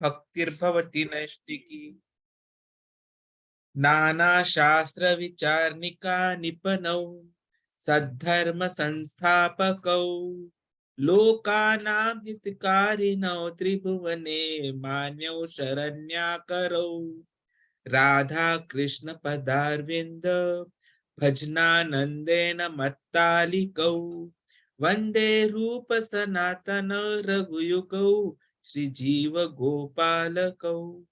bhaktir-bhavati naistiki. Nana shastra vicharnika nipanau sadharma sanstapakau lokanam hitkarinau tribhuvane manyau sharanyakarau Radha Krishna padarvinda bhajnanandena mattalikau Vande Rupa Sanatana Raghuyukau Shri Jiva Gopalakau.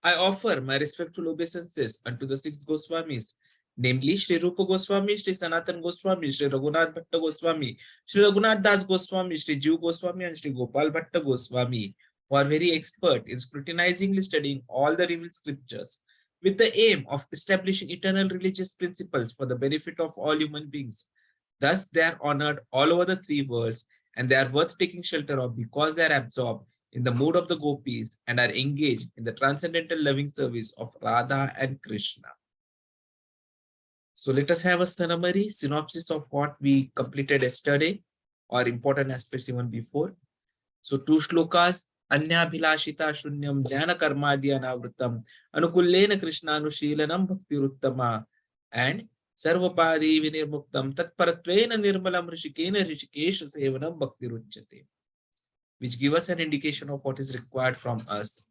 I offer my respectful obeisances unto the six Goswamis, namely Shri Rupa Goswami, Shri Sanatan Goswami, Shri Raghunath Bhatta Goswami, Shri Raghunath Das Goswami, Shri Jiva Goswami, and Shri Gopal Bhatta Goswami, who are very expert in scrutinizingly studying all the revealed scriptures with the aim of establishing eternal religious principles for the benefit of all human beings. Thus, they are honored all over the three worlds, and they are worth taking shelter of because they are absorbed in the mood of the gopis and are engaged in the transcendental loving service of Radha and Krishna. So let us have a summary, synopsis of what we completed yesterday, or important aspects even before. So 2 shlokas, Anya Bhilashita Shunyam Jnana Karmadi Anavrutam Anukullena Krishna Anushilanam Bhakti Ruttama and Sarvapadi Vinirmuktam Tatparatvena Nirmalam Rishikena Rishikesha Sevanam Bhakti Ruchyate, which give us an indication of what is required from us,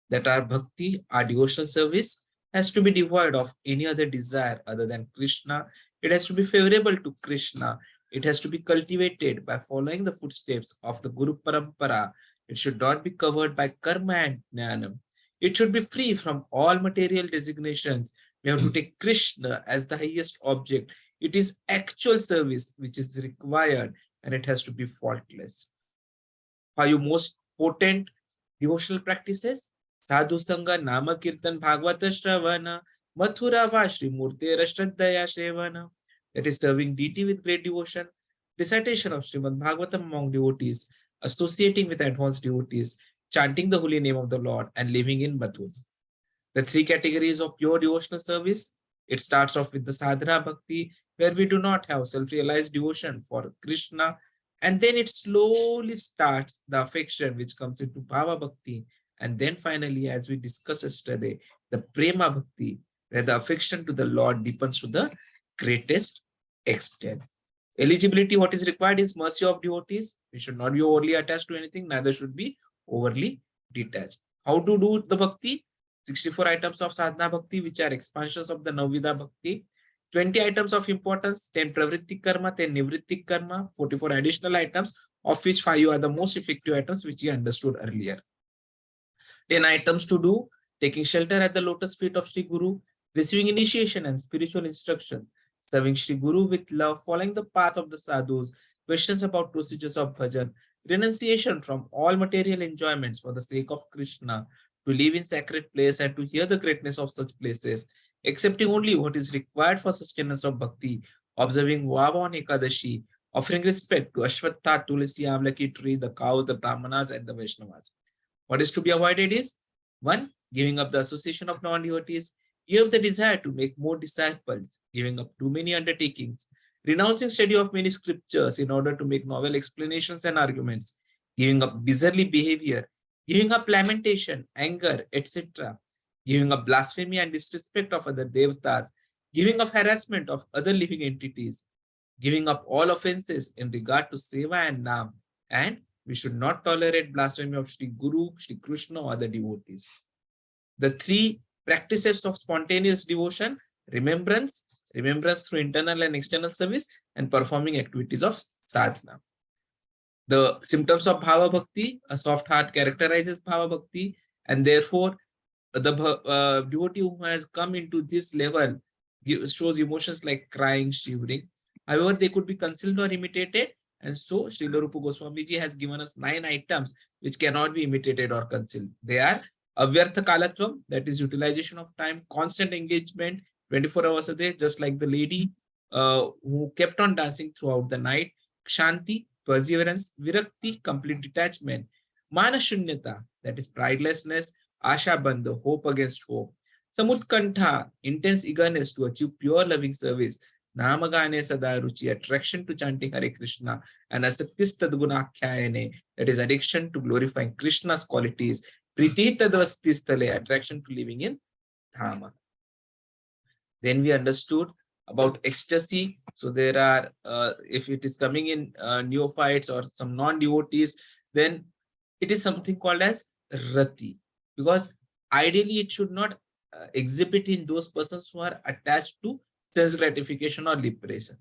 that our bhakti, our devotional service, has to be devoid of any other desire other than Krishna. It has to be favorable to Krishna. It has to be cultivated by following the footsteps of the Guru Parampara. It should not be covered by karma and jnanam. It should be free from all material designations. We have to take Krishna as the highest object. It is actual service which is required, and it has to be faultless. 5 most potent devotional practices: Sadhu Sangha, Nama Kirtan, Bhagavata Shravana, Mathura Vashri Murte Rashtraddaya Shevana. That is serving deity with great devotion, recitation of Srimad Bhagavatam among devotees, associating with advanced devotees, chanting the holy name of the Lord, and living in Mathura. The 3 categories of pure devotional service. It starts off with the Sadhana Bhakti, where we do not have self-realized devotion for Krishna, and then it slowly starts the affection which comes into bhava bhakti, and then finally, as we discussed yesterday, the prema bhakti, where the affection to the Lord deepens to the greatest extent. Eligibility, what is required is mercy of devotees. We should not be overly attached to anything, neither should be overly detached. How to do the bhakti? 64 items of sadhana bhakti, which are expansions of the Navvidha bhakti. 20 items of importance, 10 pravritti karma, 10 nivritti karma, 44 additional items, of which 5 are the most effective items, which we understood earlier. 10 items to do: taking shelter at the lotus feet of Sri Guru, receiving initiation and spiritual instruction, serving Sri Guru with love, following the path of the sadhus, questions about procedures of bhajan, renunciation from all material enjoyments for the sake of Krishna, to live in sacred place and to hear the greatness of such places, accepting only what is required for sustenance of bhakti, observing Vava on Ekadashi, offering respect to Ashwatha, Tulasi, Amlaki tree, the cows, the Brahmanas, and the Vaishnavas. What is to be avoided is 1. Giving up the association of non-devotees. You have the desire to make more disciples, giving up too many undertakings, renouncing study of many scriptures in order to make novel explanations and arguments, giving up disorderly behavior, giving up lamentation, anger, etc., giving up blasphemy and disrespect of other devatas, giving up harassment of other living entities, giving up all offenses in regard to seva and nam, and we should not tolerate blasphemy of Sri Guru, Sri Krishna, or other devotees. The 3 practices of spontaneous devotion: remembrance through internal and external service, and performing activities of sadhana. The symptoms of bhava bhakti: a soft heart characterizes bhava bhakti, and therefore the devotee who has come into this level shows emotions like crying, shivering. However, they could be concealed or imitated, and so Srila Rupa Goswami Ji has given us 9 items which cannot be imitated or concealed. They are avyartha kalatvam, that is utilization of time, constant engagement 24 hours a day, just like the lady who kept on dancing throughout the night. Kshanti, perseverance. Virakti, complete detachment. Manashunyata, that is pridelessness. Asha bandha, hope against hope. Samutkantha, intense eagerness to achieve pure loving service. namagane sada ruchi, attraction to chanting Hare Krishna, and asaktis tadgunakhyayane, that is addiction to glorifying Krishna's qualities, priti tadvastistale, attraction to living in Dhama. Then we understood about ecstasy. So there are, if it is coming in neophytes or some non-devotees, then it is something called as rati, because ideally it should not exhibit in those persons who are attached to sense gratification or liberation.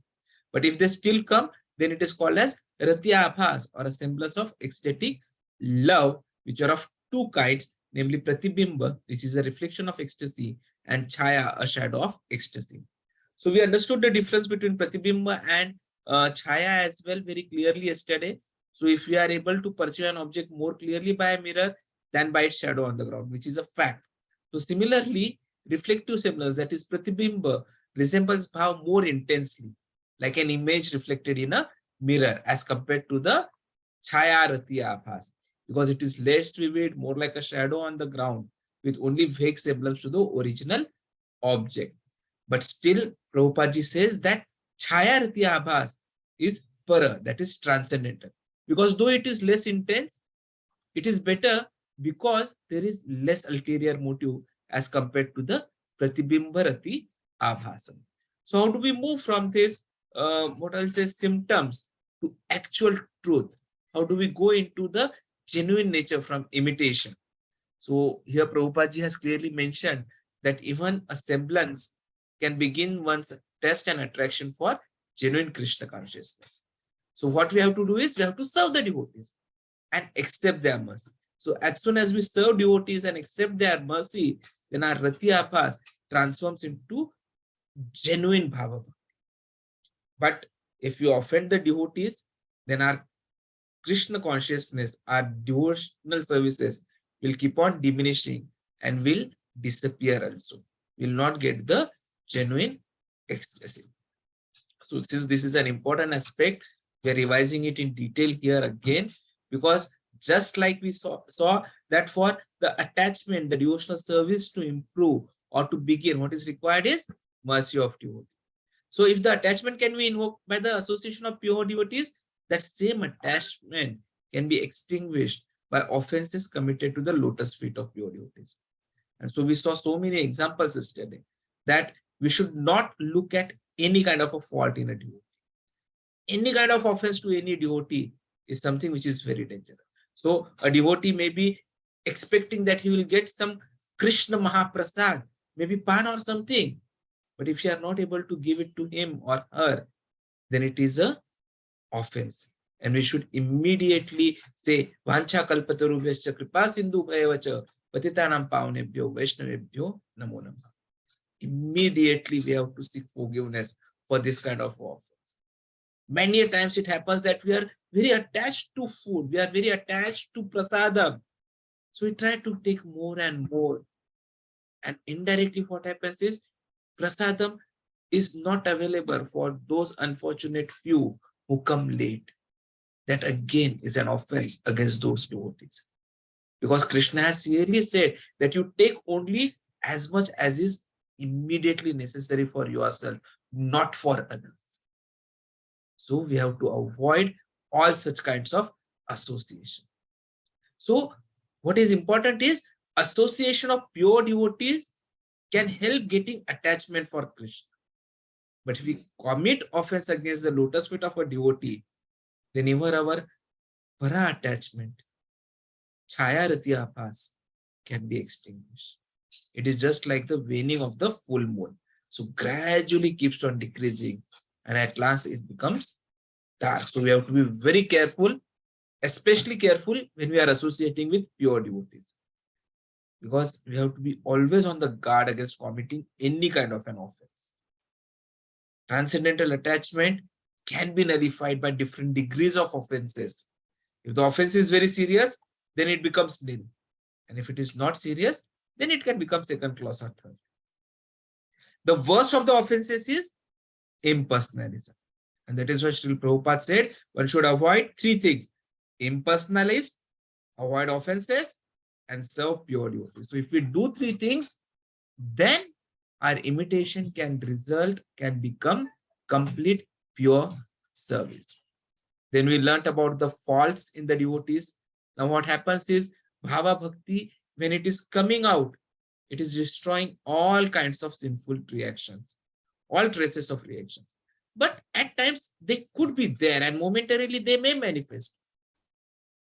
But if they still come, then it is called as rati abhas, or a semblance of ecstatic love, which are of two kinds, namely pratibimba, which is a reflection of ecstasy, and chaya, a shadow of ecstasy. So we understood the difference between pratibimba and chaya as well very clearly yesterday. So if we are able to perceive an object more clearly by a mirror than by its shadow on the ground, which is a fact. So similarly, reflective semblance, that is pratibimba, resembles bhava more intensely, like an image reflected in a mirror, as compared to the chaya rati abhas, because it is less vivid, more like a shadow on the ground, with only vague semblance to the original object. But still, Prabhupada says that chaya rati abhas is para, that is transcendental. Because though it is less intense, it is better because there is less ulterior motive as compared to the pratibimba rati abhasam. So how do we move from this, what I'll say, symptoms to actual truth? How do we go into the genuine nature from imitation? So here Prabhupada has clearly mentioned that even a semblance can begin one's test and attraction for genuine Krishna consciousness. So what we have to do is we have to serve the devotees and accept their mercy. So as soon as we serve devotees and accept their mercy, then our rati abhas transforms into genuine bhava. But if we offend the devotees, then our Krishna consciousness, our devotional services will keep on diminishing and will disappear also. Will not get the genuine ecstasy. So since this is an important aspect, we are revising it in detail here again, because just like we saw that for the attachment, the devotional service to improve or to begin, what is required is mercy of devotee. So if the attachment can be invoked by the association of pure devotees, that same attachment can be extinguished by offenses committed to the lotus feet of pure devotees. And so we saw so many examples yesterday that we should not look at any kind of a fault in a devotee. Any kind of offense to any devotee is something which is very dangerous. So a devotee may be expecting that he will get some Krishna Mahaprasad, maybe pan or something. But if you are not able to give it to him or her, then it is a offense. And we should immediately say, Vancha kalpatarubhyascha kripa sindhu bhayavacha patitanam pavanebhyo vaishnavebhyo namo namah. Immediately we have to seek forgiveness for this kind of offense. Many a times it happens that we are very attached to food. We are very attached to prasadam. So we try to take more and more. And indirectly what happens is prasadam is not available for those unfortunate few who come late. That again is an offense against those devotees. Because Krishna has clearly said that you take only as much as is immediately necessary for yourself, not for others. So we have to avoid all such kinds of association. So what is important is association of pure devotees can help getting attachment for Krishna. But if we commit offense against the lotus feet of a devotee, then even our para attachment, chaya rati abhas, can be extinguished. It is just like the waning of the full moon. So gradually keeps on decreasing, and at last it becomes dark. So we have to be very careful, especially careful when we are associating with pure devotees, because we have to be always on the guard against committing any kind of an offense. Transcendental attachment can be nullified by different degrees of offenses. If the offense is very serious, then it becomes nil. And if it is not serious, then it can become second class or third. The worst of the offenses is impersonalism. And that is what Srila Prabhupada said, one should avoid three things: impersonalist, avoid offenses, and serve pure devotees. So if we do three things, then our imitation can become complete pure service. Then we learnt about the faults in the devotees. Now what happens is bhava bhakti, when it is coming out, it is destroying all kinds of sinful reactions, all traces of reactions. But at times they could be there and momentarily they may manifest.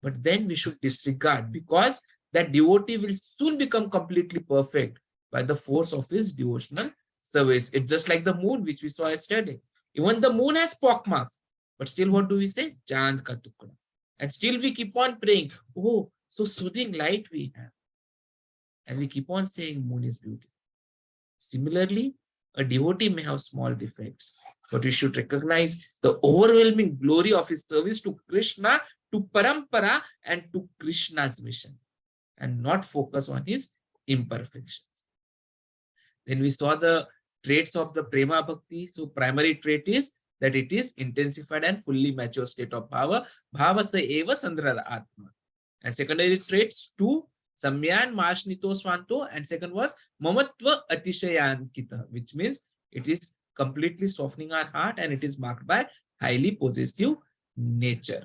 But then we should disregard, because that devotee will soon become completely perfect by the force of his devotional service. It's just like the moon, which we saw yesterday. Even the moon has pockmarks, but still what do we say? Chand ka tukda. And still we keep on praying, oh, so soothing light we have. And we keep on saying moon is beautiful. Similarly, a devotee may have small defects, but we should recognize the overwhelming glory of his service to Krishna, to Parampara, and to Krishna's mission, and not focus on his imperfections. Then we saw the traits of the Prema Bhakti. So primary trait is that it is intensified and fully mature state of bhava. Bhava sa eva sandra atma. And secondary traits, two, Samyan Mashnito Swanto, and second was Mamatva Atishayankita, which means it is completely softening our heart and it is marked by highly possessive nature.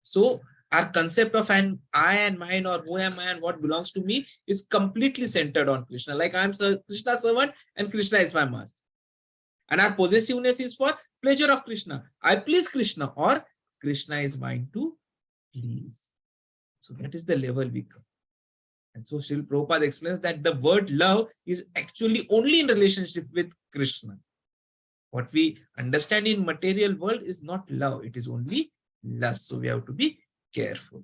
So our concept of an I and mine, or who am I and what belongs to me, is completely centered on Krishna. Like I am Krishna's servant and Krishna is my master. And our possessiveness is for pleasure of Krishna. I please Krishna, or Krishna is mine to please. So that is the level we come. And so Srila Prabhupada explains that the word love is actually only in relationship with Krishna. What we understand in material world is not love, it is only lust. So we have to be careful.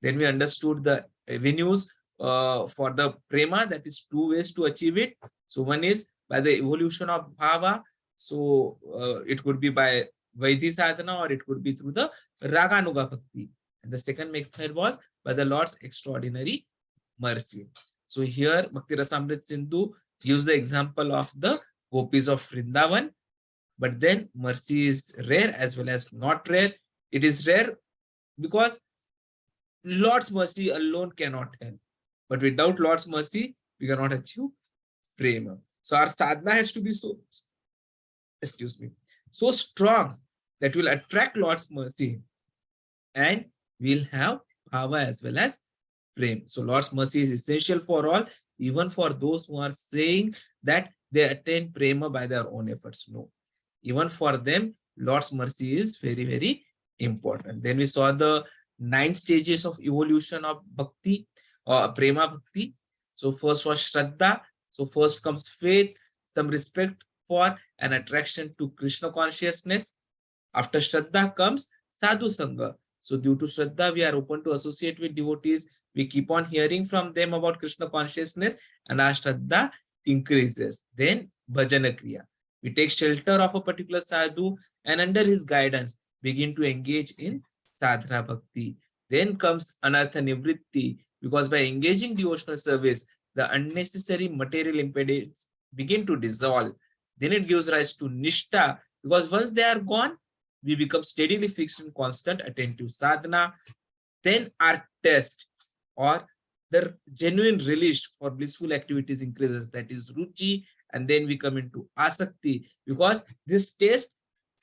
Then we understood the avenues for the prema, that is two ways to achieve it. So one is by the evolution of bhava. So it could be by vaidhi sadhana, or it could be through the Rāgānuga-bhakti. And the second method was by the Lord's extraordinary mercy. So here Bhakti Rasamrit Sindhu gives the example of the gopis of Vrindavan. But then mercy is rare as well as not rare. It is rare because Lord's mercy alone cannot help. But without Lord's mercy, we cannot achieve prema. So our sadhana has to be so strong that will attract Lord's mercy, and we'll have bhava as well as prema. So Lord's mercy is essential for all, even for those who are saying that they attain prema by their own efforts. No. Even for them, Lord's mercy is very, very important. Then we saw the 9 stages of evolution of bhakti or prema bhakti. So first was Shraddha. So first comes faith, some respect for and attraction to Krishna consciousness. After Shraddha comes Sadhu Sangha. So due to Shraddha, we are open to associate with devotees. We keep on hearing from them about Krishna consciousness, and our Shraddha increases. Then Bhajana Kriya. We take shelter of a particular sadhu and under his guidance begin to engage in Sadhana Bhakti. Then comes Anartha Nivritti, because by engaging devotional service, the unnecessary material impediments begin to dissolve. Then it gives rise to Nishtha, because once they are gone, we become steadily fixed in constant attentive sadhana. Then our test, or the genuine relish for blissful activities, increases, that is Ruchi. And then we come into Asakti, because this taste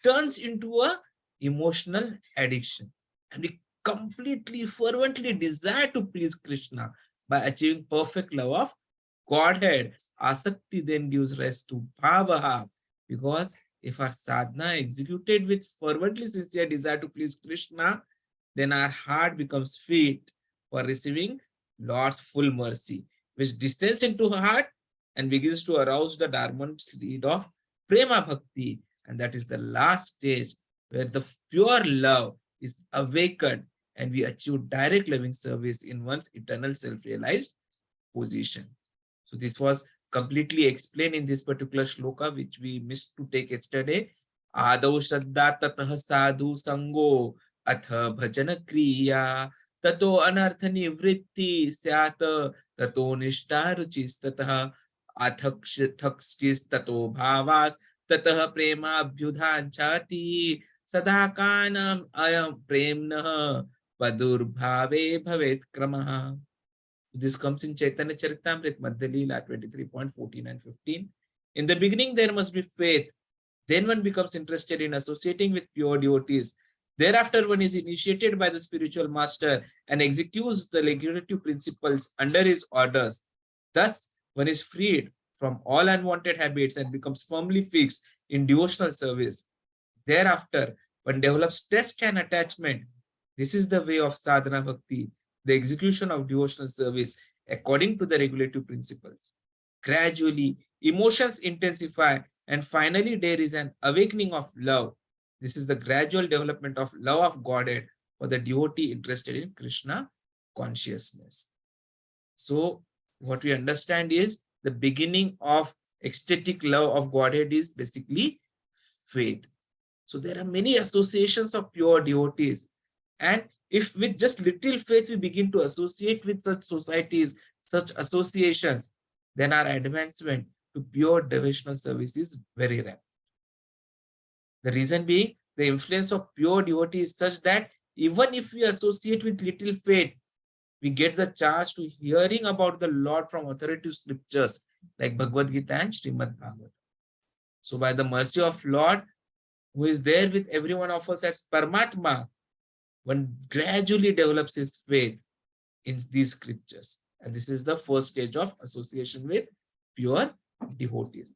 turns into a emotional addiction. And we completely, fervently desire to please Krishna by achieving perfect love of Godhead. Asakti then gives rise to bhava, because if our sadhana executed with fervently sincere desire to please Krishna, then our heart becomes fit for receiving Lord's full mercy, which descends into her heart and begins to arouse the dormant seed of prema bhakti. And that is the last stage where the pure love is awakened and we achieve direct loving service in one's eternal self-realized position. So this was completely explained in this particular shloka, which we missed to take yesterday. Adau shraddha tatah sadhu sango atha bhajana kriya tato anartha nivritti syat tato nishta ruchis tatah athakshis tato bhavas tatah prema abhyudhanchati sadakanam ayam premnah vadurbhave bhavet kramaha. This comes in Chaitanya Charitamrita, Madhya Leela 23.14 and 15. In the beginning, there must be faith Then one becomes interested in associating with pure devotees. Thereafter, one is initiated by the spiritual master and executes the regulative principles under his orders. Thus, one is freed from all unwanted habits and becomes firmly fixed in devotional service. Thereafter, one develops taste and attachment. This is the way of sadhana bhakti, the execution of devotional service according to the regulative principles. Gradually, emotions intensify, and finally, there is an awakening of love. This is the gradual development of love of Godhead for the devotee interested in Krishna consciousness. So, what we understand is the beginning of ecstatic love of Godhead is basically faith. So, there are many associations of pure devotees. And if with just little faith we begin to associate with such societies, such associations, then our advancement to pure devotional service is very rapid. The reason being, the influence of pure devotee is such that even if we associate with little faith, we get the chance to hearing about the Lord from authoritative scriptures like Bhagavad Gita and Srimad Bhagavatam. So by the mercy of Lord, who is there with every one of us as Paramatma, one gradually develops his faith in these scriptures. And this is the first stage of association with pure devotees.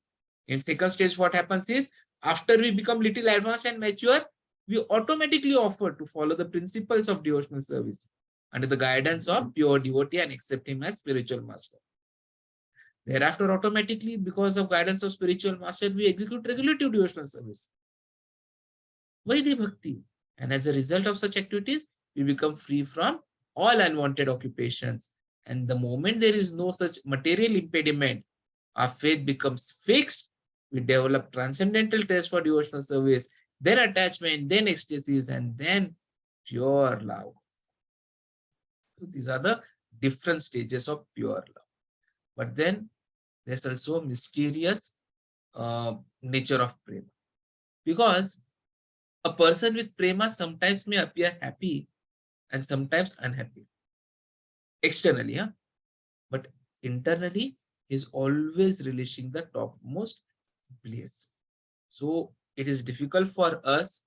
In second stage, what happens is, after we become little advanced and mature, we automatically offer to follow the principles of devotional service under the guidance of pure devotee and accept him as spiritual master. Thereafter, automatically, because of guidance of spiritual master, we execute regulative devotional service, vaidhī-bhakti. And as a result of such activities, we become free from all unwanted occupations. And the moment there is no such material impediment, our faith becomes fixed. We develop transcendental taste for devotional service, then attachment, then ecstasies, and then pure love. So these are the different stages of pure love. But then there's also mysterious nature of prema. Because a person with prema sometimes may appear happy and sometimes unhappy. Externally, huh? But internally, is always relishing the topmost bliss. So it is difficult for us,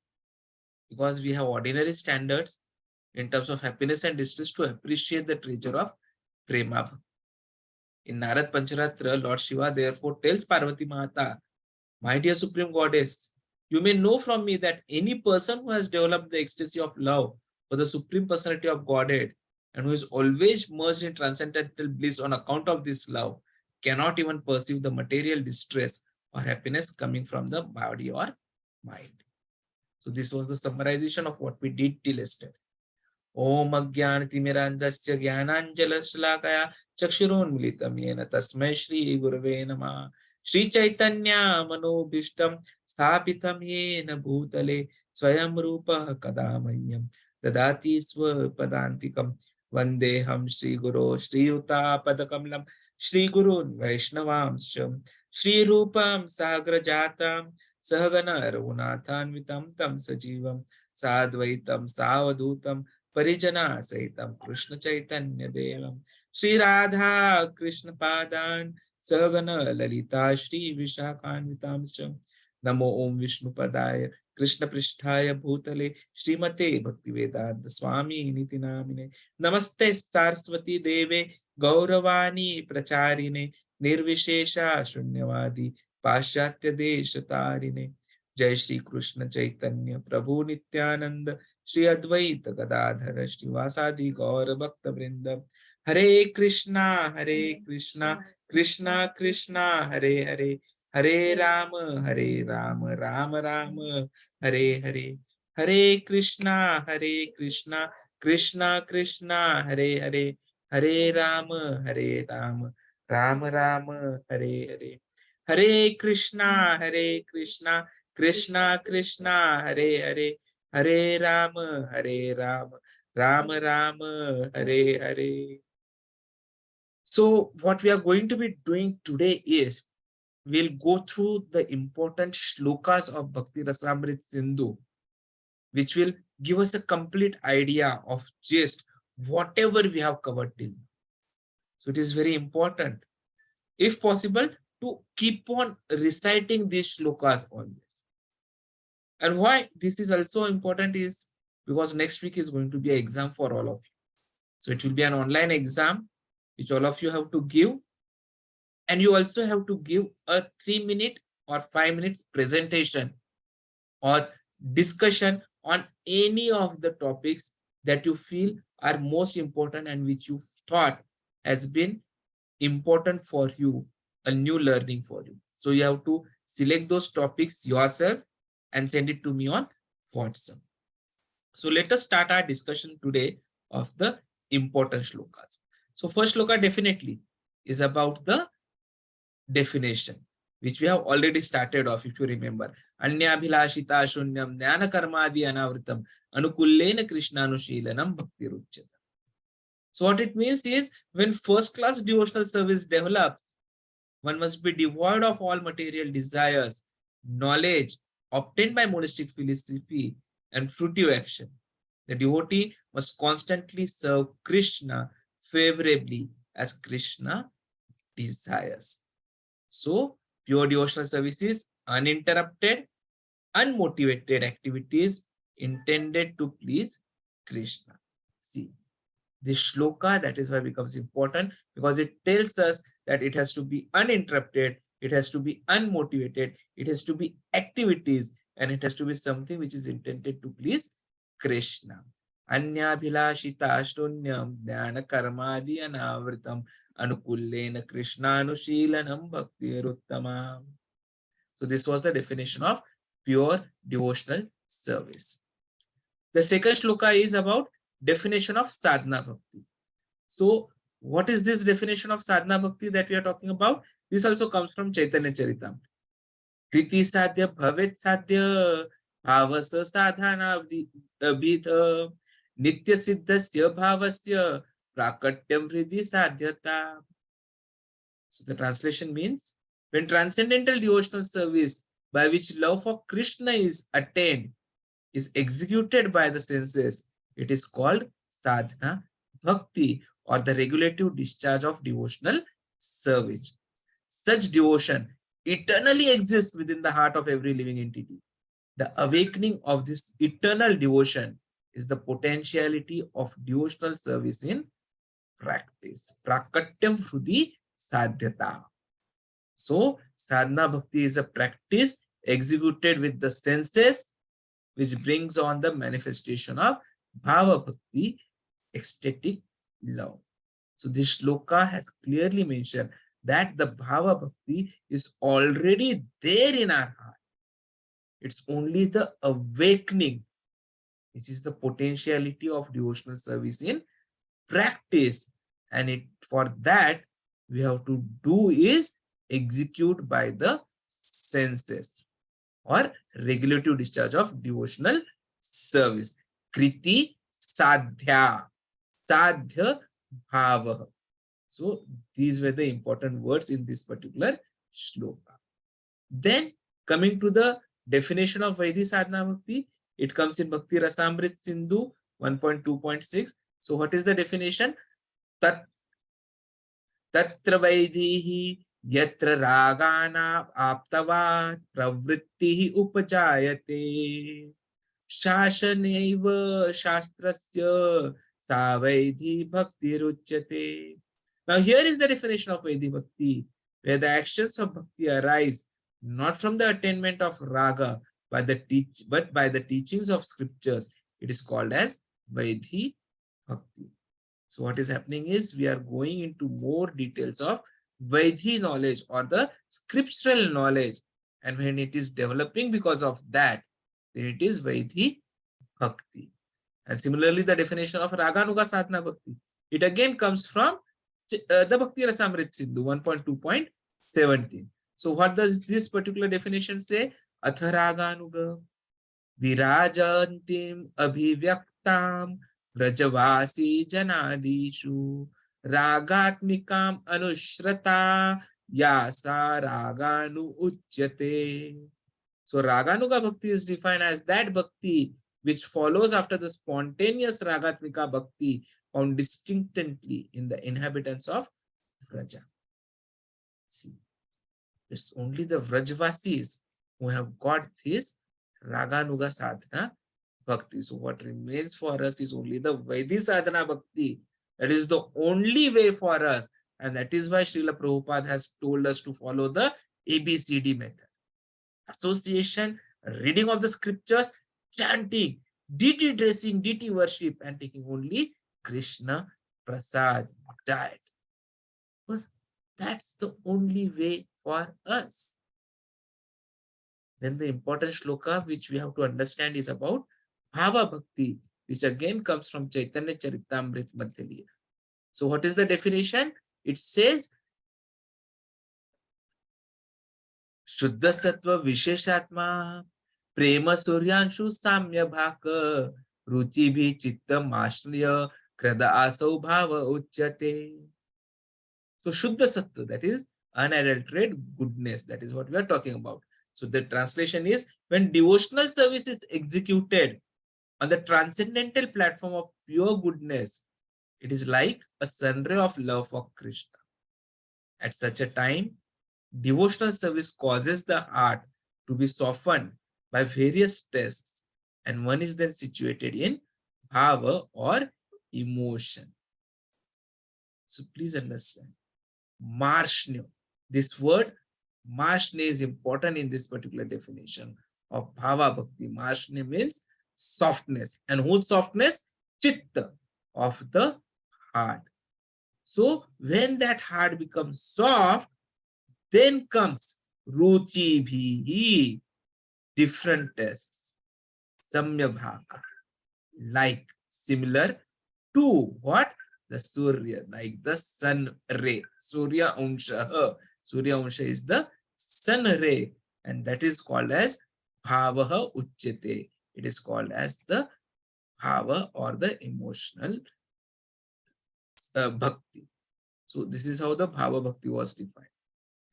because we have ordinary standards in terms of happiness and distress, to appreciate the treasure of prema. In Narad Pancharatra, Lord Shiva therefore tells Parvati Mata, my dear Supreme Goddess, you may know from me that any person who has developed the ecstasy of love for the Supreme Personality of Godhead and who is always merged in transcendental bliss on account of this love cannot even perceive the material distress or happiness coming from the body or mind. So this was the summarization of what we did till yesterday. Om Ajnanatimirandasya Jnananjala Shalakaya Chakshurunmilitam Yena Tasmai Shri Gurave Namah. Shri Chaitanya Manobhishtam Sthapitam Yena Bhutale Swayam Rupa Kadamayyam Dadati Swapadantikam Vandeham Shri Guru Shri Yuta Padakamlam Shri Gurun Vaishnavamsham Shri Rupam Sagrajatam Sahagana Raghunathanvitam Tam Sajivam Sadvaitam Savadutam Parijana Saitam Krishna Chaitanya Devam Shri Radha Krishna Padan Sahagana Lalita Shri Vishakhanvitamsham Namo Om Vishnu Padaya Krishna Pristhaya Bhutale Srimate Bhaktivedanta Swami Niti Namine Namaste Saraswati Deve Gauravani Pracharine Nirvishesha Shunyavadi Pashatya Deshatarine Jai Shri Krishna Chaitanya Prabhu Nityananda Shri Advaita Gadadhara Shri Vasadi Gaura Bhakta Vrinda Hare Krishna Krishna Krishna Hare Hare Hare Rama Rama Rama Hare Hare Hare Krishna Krishna Krishna Hare Hare Hare Rama Rama Rama Hare Hare Hare Krishna Krishna Krishna Hare Hare Hare Rama Rama Rama Hare Hare. So what we are going to be doing today is, we'll go through the important shlokas of Bhakti Rasamrit Sindhu, which will give us a complete idea of just whatever we have covered till now. So it is very important, if possible, to keep on reciting these shlokas always. And why this is also important is because next week is going to be an exam for all of you. So it will be an online exam, which all of you have to give. And you also have to give a 3-minute or 5 minutes presentation or discussion on any of the topics that you feel are most important and which you thought has been important for you, a new learning for you. So you have to select those topics yourself and send it to me on WhatsApp. So let us start our discussion today of the important shlokas. So first shloka definitely is about the definition, which we have already started off, if you remember. Anyabhilashita shunyam jnana karmadi anavritam anukullena krishnanushilanam bhakti ruchyate. So what it means is, when first class devotional service develops, one must be devoid of all material desires, knowledge obtained by monastic philosophy, and fruitive action. The devotee must constantly serve Krishna favorably as Krishna desires. So, pure devotional service is uninterrupted, unmotivated activities intended to please Krishna. See, this shloka, that is why it becomes important, because it tells us that it has to be uninterrupted, it has to be unmotivated, it has to be activities, and it has to be something which is intended to please Krishna. Anyabhilashita shunyam dhyana karmadi anavritam anukullena krishnanushilanam bhaktiruttamam. So this was the definition of pure devotional service. The second shloka is about definition of sadhana bhakti. So what is this definition of sadhana bhakti that we are talking about? This also comes from Chaitanya Charitamrita. Kriti sadhya bhavet sadhya bhavasa sadhana abhita nitya siddhasya bhavasya prakatyam vriddhi sadhyata. So the translation means, when transcendental devotional service by which love for Krishna is attained is executed by the senses, it is called sadhana bhakti, or the regulative discharge of devotional service. Such devotion eternally exists within the heart of every living entity. The awakening of this eternal devotion is the potentiality of devotional service in practice. Prakatyam vriddhi sadhyata. So, sadhana bhakti is a practice executed with the senses, which brings on the manifestation of bhava bhakti, ecstatic love. So this shloka has clearly mentioned that the bhava bhakti is already there in our heart. It's only the awakening, which is the potentiality of devotional service in practice. And for that, we have to do is execute by the senses, or regulative discharge of devotional service. Kriti sadhya, sadhya bhava. So these were the important words in this particular shloka. Then coming to the definition of Vaidhi Sadhana Bhakti, it comes in Bhakti Rasamrit Sindhu 1.2.6. So what is the definition? Tatra vaidhihi yatra rāgāna aptavat pravrittihi upajayate shāshaneva shastrasya sa vaidhī-bhakti ruchyate. Now here is the definition of vaidhī-bhakti, where the actions of bhakti arise not from the attainment of raga, but by the teachings of scriptures. It is called as vaidhī-bhakti. So what is happening is, we are going into more details of Vaidhi knowledge, or the scriptural knowledge. And when it is developing because of that, then it is Vaidhi-bhakti. And similarly, the definition of Rāgānuga Sadhana Bhakti, it again comes from the Bhakti Rasamrit Sindhu 1.2.17. So what does this particular definition say? Atha Rāgānuga virajantim abhivyaktam Vrajavasi janadishu rāgātmikam anushrata yasa rāgānu uchyate. So Raganuga-bhakti is defined as that bhakti which follows after the spontaneous rāgātmika-bhakti found distinctly in the inhabitants of Vraja. See, it's only the Vrajavasis who have got this Rāgānuga Sadhana Bhakti. So what remains for us is only the Vaidhi Sadhana Bhakti. That is the only way for us. And that is why Srila Prabhupada has told us to follow the ABCD method. Association, reading of the scriptures, chanting, deity dressing, deity worship, and taking only Krishna Prasad diet. That's the only way for us. Then the important shloka which we have to understand is about bhava bhakti, which again comes from Chaitanya Charitamrita Madhya. So what is the definition? It says, Shuddha Sattva Visheshatma Prema Suryanshu Samya Bhaka Ruchi Bhi Chittam Ashraya Krada Asau Bhava Uchyate. So Shuddha Sattva, that is unadulterated goodness. That is what we are talking about. So the translation is, when devotional service is executed on the transcendental platform of pure goodness, it is like a sun ray of love for Krishna. At such a time, devotional service causes the heart to be softened by various tests, and one is then situated in bhava or emotion. So please understand, marshnya. This word marshnya is important in this particular definition of bhava bhakti. Marshnya means softness. And whose softness? Chitta, of the heart. So when that heart becomes soft, then comes ruchi bhi, different tests, samya bhaka, like similar to what? The surya, like the sun ray. Surya unsha. Surya unsha is the sun ray, and that is called as bhavaha uchyate. It is called as the bhava or the emotional bhakti. So this is how the bhava bhakti was defined.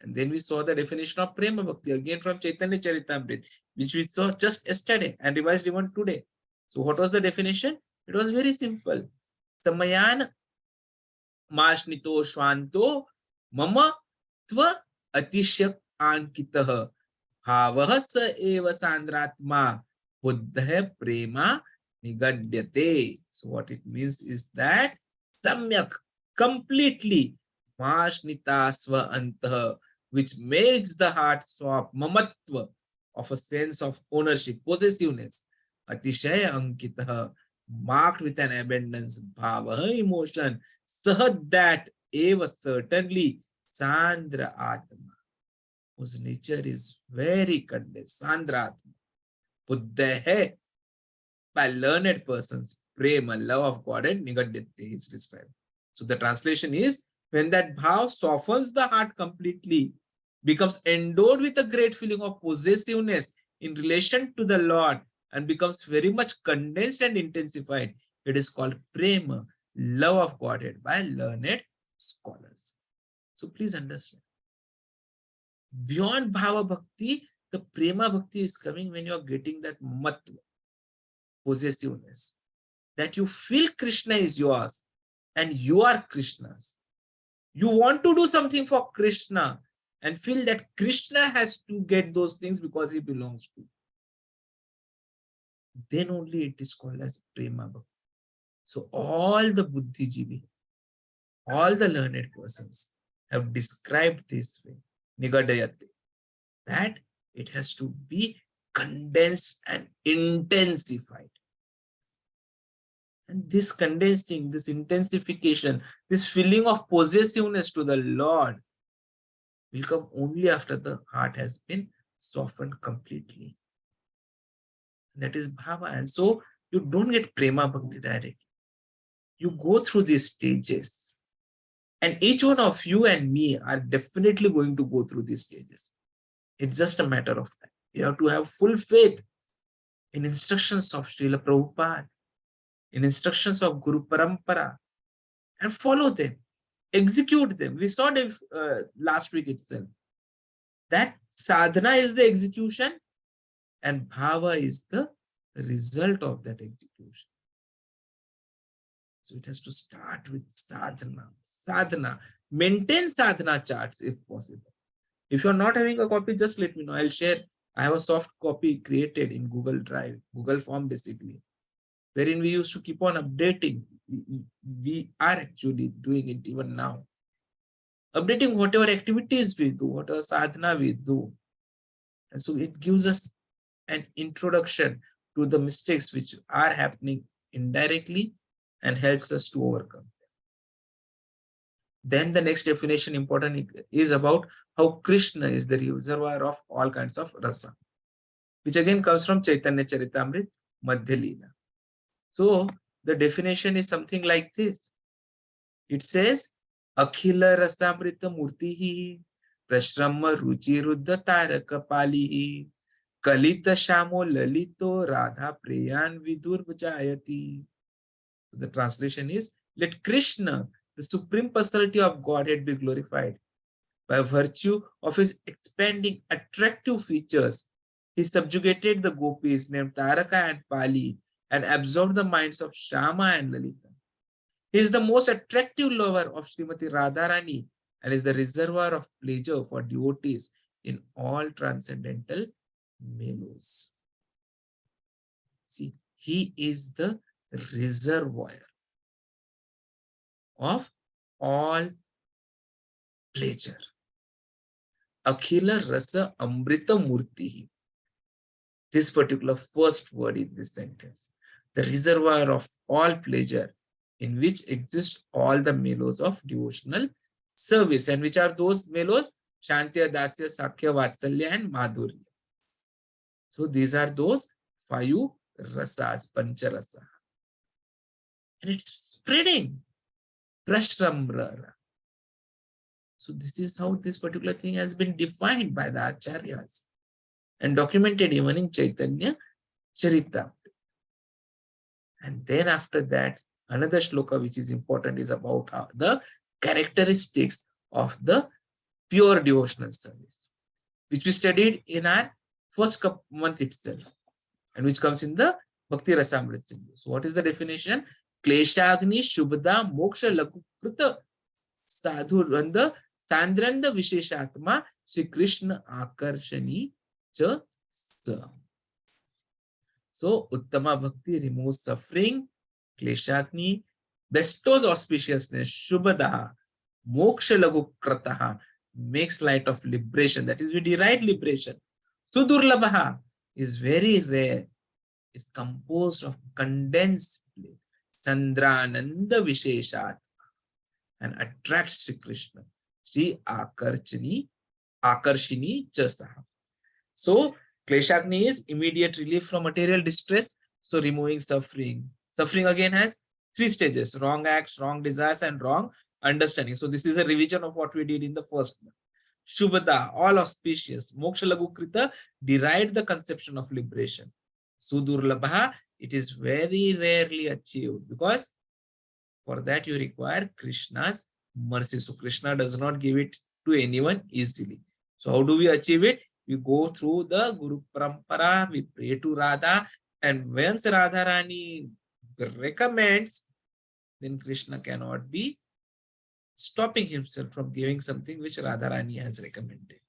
And then we saw the definition of prema bhakti again from Chaitanya Charitamrita, which we saw just yesterday and revised even today. So what was the definition? It was very simple. Samayan mashnito shwanto mama tva atishyak ankitah bhavah sa eva sandratma buddha prema nigadyate. So what it means is that samyak, completely, mashnita sva antah, which makes the heart soft, mamatva, of a sense of ownership, possessiveness, atishaya ankitah, marked with an abundance, bhava, emotion, sah, that, eva, certainly, sandra atma, whose nature is very condensed, sandra atma, buddha, by learned persons, prema, love of God, and nigadyate is described. So the translation is, when that bhav softens the heart completely, becomes endowed with a great feeling of possessiveness in relation to the Lord, and becomes very much condensed and intensified, it is called prema, love of Godhead, by learned scholars. So please understand, beyond bhava bhakti, the prema bhakti is coming when you are getting that matva, possessiveness, that you feel Krishna is yours and you are Krishna's. You want to do something for Krishna and feel that Krishna has to get those things because he belongs to you. Then only it is called as prema bhakti. So all the buddhijivi, all the learned persons have described this way, nigadayate, that it has to be condensed and intensified. And this condensing, this intensification, this feeling of possessiveness to the Lord will come only after the heart has been softened completely. That is bhava. And so you don't get prema bhakti directly. You go through these stages. And each one of you and me are definitely going to go through these stages. It's just a matter of time. You have to have full faith in instructions of Srila Prabhupada, in instructions of Guru Parampara, and follow them, execute them. We saw them last week itself, that sadhana is the execution and bhava is the result of that execution. So it has to start with sadhana, maintain sadhana charts if possible. If you're not having a copy, just let me know. I have a soft copy created in Google Drive, Google Form basically, wherein we used to keep on updating. We are actually doing it even now. Updating whatever activities we do, whatever sadhana we do. And so it gives us an introduction to the mistakes which are happening indirectly and helps us to overcome. Then the next definition important is about how Krishna is the reservoir of all kinds of rasa, which again comes from Chaitanya Charitamrita, Madhya Leela. So the definition is something like this. It says, Akhila Rasamrita Murtihi, Prashrama Ruchi Ruddha Taraka Palihi, Kalita Shamo Lalito Radha Preyan Vidur Vajayati. The translation is, let Krishna, the Supreme Personality of Godhead, be glorified. By virtue of his expanding attractive features, he subjugated the gopis named Taraka and Pali and absorbed the minds of Shama and Lalita. He is the most attractive lover of Srimati Radharani and is the reservoir of pleasure for devotees in all transcendental mellows. See, he is the reservoir of all pleasure. Akhila Rasa Amrita Murti. This particular first word in this sentence. The reservoir of all pleasure in which exist all the mellows of devotional service. And which are those mellows? Shantya, Dasya, Sakhya, Vatsalya and Madhurya. So these are those 5 rasas, pancharasa. And it's spreading. Prashramrara. So this is how this particular thing has been defined by the Acharyas and documented even in Chaitanya Charitamrita. And then after that, another shloka which is important is about the characteristics of the pure devotional service, which we studied in our first month itself, and which comes in the Bhakti Rasamrita Sindhu. So what is the definition? Kleshagni Shubhada Moksha Lakukrita Sadhu Randa Sandranda Visheshatma Shri Krishna Akarshani Cha Sa. So Uttama Bhakti removes suffering, Kleshagni bestows auspiciousness, Shubhadaha, Moksha Lagukrataha, makes light of liberation, that is, we derive liberation. Sudurlabhaha is very rare, is composed of condensed light, Sandrananda Visheshat, and attracts Shri Krishna, Shri Akarshini Chasaha. So Kleshagni is immediate relief from material distress, so removing suffering. Suffering again has 3 stages: wrong acts, wrong desires, and wrong understanding. So this is a revision of what we did in the first one. Shubhada, all auspicious. Moksha Lagukrita derived the conception of liberation. Sudurlabha, it is very rarely achieved because for that you require Krishna's mercy. So Krishna does not give it to anyone easily. So how do we achieve it? We go through the Guru Parampara, we pray to Radha, and once Radharani recommends, then Krishna cannot be stopping himself from giving something which Radharani has recommended.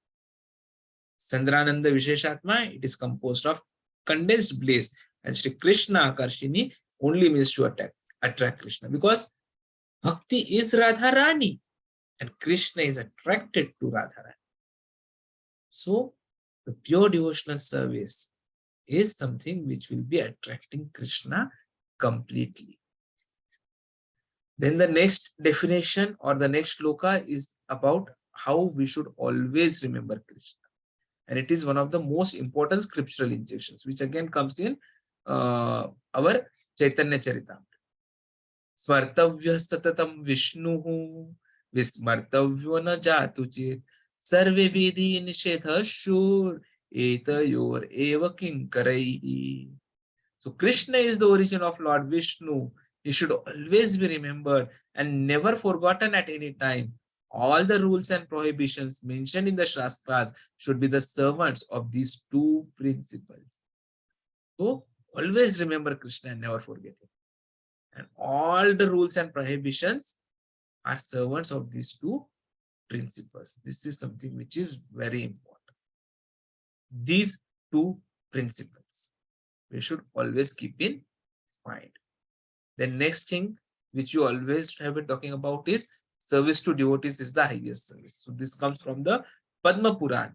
Sandrananda Visheshatma, it is composed of condensed bliss, and Shri Krishna Akarshini only means to attract Krishna, because Bhakti is Radharani and Krishna is attracted to Radharani. So the pure devotional service is something which will be attracting Krishna completely. Then the next definition or the next shloka is about how we should always remember Krishna. And it is one of the most important scriptural injections, which again comes in our Chaitanya Charitamrita. Smartavya satatam Vishnuhu Vismartavyo na jatuchit Sarve Vidhi Nishedha Shur Etayor Eva Kinkaraihi. So Krishna is the origin of Lord Vishnu. He should always be remembered and never forgotten at any time. All the rules and prohibitions mentioned in the Shastras should be the servants of these 2 principles. So always remember Krishna and never forget him. And all the rules and prohibitions are servants of these 2 principles. This is something which is very important. These two principles. We should always keep in mind. The next thing which you always have been talking about is service to devotees is the highest service. So this comes from the Padma Puran.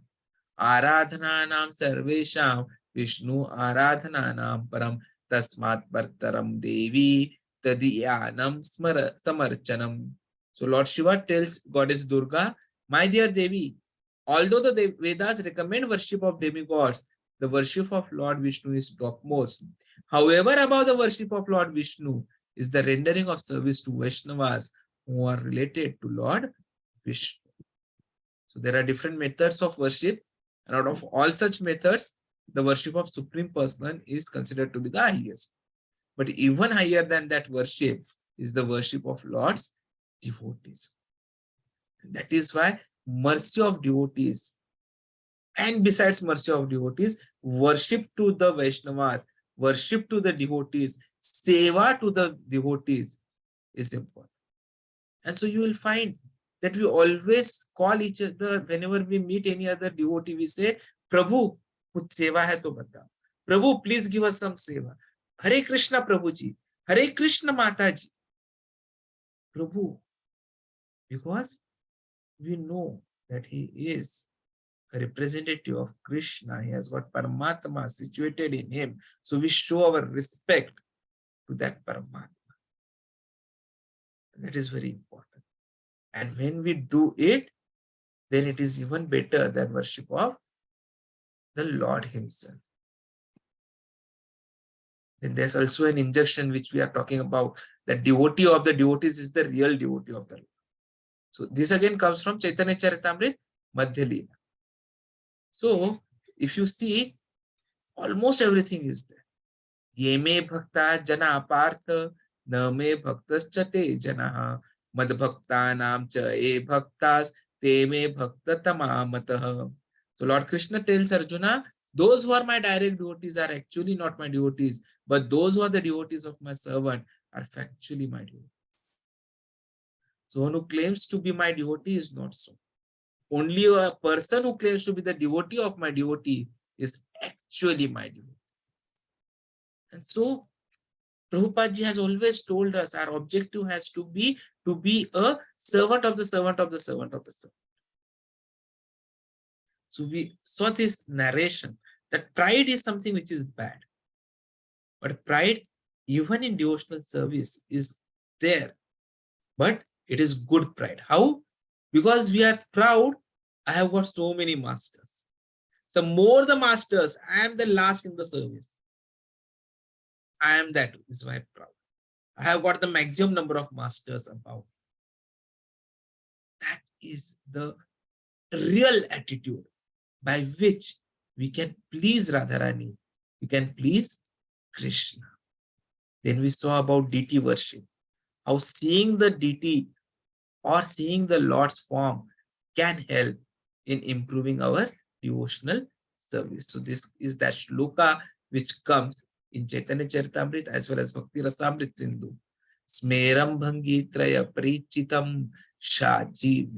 Aradhananam sarvesham Vishnu aradhananam param tasmat partaram devi tadiyanam samarchanam. So Lord Shiva tells Goddess Durga, my dear Devi, although the Vedas recommend worship of demigods, the worship of Lord Vishnu is topmost. However, above the worship of Lord Vishnu is the rendering of service to Vaishnavas who are related to Lord Vishnu. So there are different methods of worship, and out of all such methods, the worship of Supreme Person is considered to be the highest. But even higher than that worship is the worship of Lord's devotees. And that is why mercy of devotees, and besides mercy of devotees, worship to the Vaishnavas, worship to the devotees, seva to the devotees is important. And so you will find that we always call each other, whenever we meet any other devotee, we say, Prabhu, kuch seva hai to bata. Prabhu, please give us some seva. Hare Krishna Prabhuji, Hare Krishna Mataji. Prabhu, because we know that he is a representative of Krishna. He has got Paramatma situated in him. So we show our respect to that Paramatma. That is very important. And when we do it, then it is even better than worship of the Lord himself. Then there's also an injunction which we are talking about, that devotee of the devotees is the real devotee of the Lord. So this again comes from Chaitanya Charitamrita, Madhya Leela. So if you see, almost everything is there. Ye me bhakta jana partha, na me bhaktas chate janaha, mad bhaktanam cha e bhaktas, te me bhakta tamamatah. So Lord Krishna tells Arjuna, those who are my direct devotees are actually not my devotees, but those who are the devotees of my servant are factually my devotees. So one who claims to be my devotee is not so. Only a person who claims to be the devotee of my devotee is actually my devotee. And so Prabhupada ji has always told us our objective has to be a servant of the servant of the servant of the servant. So we saw this narration that pride is something which is bad. But pride, even in devotional service, is there. But it is good pride. How? Because we are proud, I have got so many masters. So more the masters, I am the last in the service. I am that is why I'm proud. I have got the maximum number of masters about. That is the real attitude by which we can please Radharani, we can please Krishna. Then we saw about deity worship, how seeing the deity or seeing the Lord's form can help in improving our devotional service. So this is that shloka which comes in Chaitanya Charitamrita as well as Bhakti Rasamrita Sindhu. Smeram bhangi traya parichitam shaji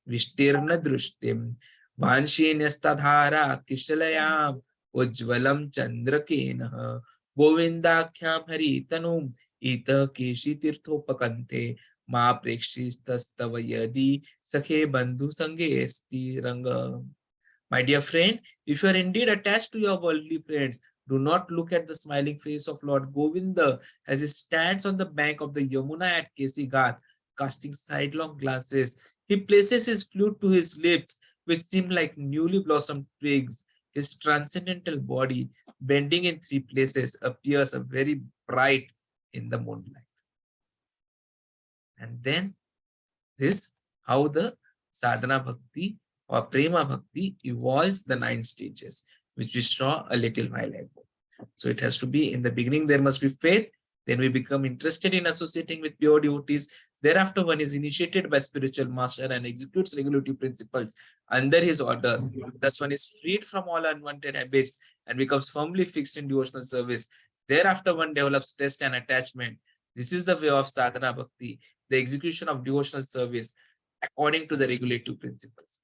vishtirna drushtim vanshiniastadhara kishalayam ujvalam chandrakena govindakhyam haritanum ita keshi tirthopakante ma prekshistastava yadi sakhe bandhu sange esti ranga. My dear friend, if you are indeed attached to your worldly friends, do not look at the smiling face of Lord Govinda as he stands on the bank of the Yamuna at Kesighat, casting sidelong glances. He places his flute to his lips, which seem like newly blossomed twigs. His transcendental body, bending in three places, appears very bright in the moonlight. And then this, how the Sadhana Bhakti or Prema Bhakti evolves the 9 stages, which we saw a little while ago. So it has to be, in the beginning, there must be faith. Then we become interested in associating with pure devotees. Thereafter, one is initiated by spiritual master and executes regulative principles under his orders. Thus, one is freed from all unwanted habits and becomes firmly fixed in devotional service. Thereafter, one develops taste and attachment. This is the way of Sadhana Bhakti, the execution of devotional service according to the regulative principles.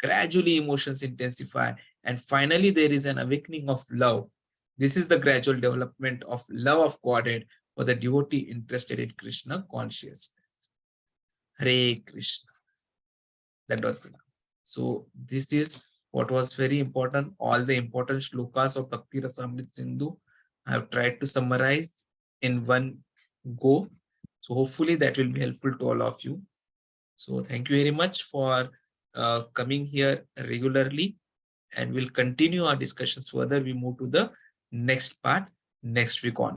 gradually emotions intensify, and finally there is an awakening of love. This is the gradual development of love of Godhead for the devotee interested in Krishna consciousness. Hare Krishna. So this is what was very important. All the important shlokas of Bhakti Rasamrita Sindhu I have tried to summarize in one go. So hopefully that will be helpful to all of you. So thank you very much for coming here regularly, and we'll continue our discussions further. We move to the next part next week on.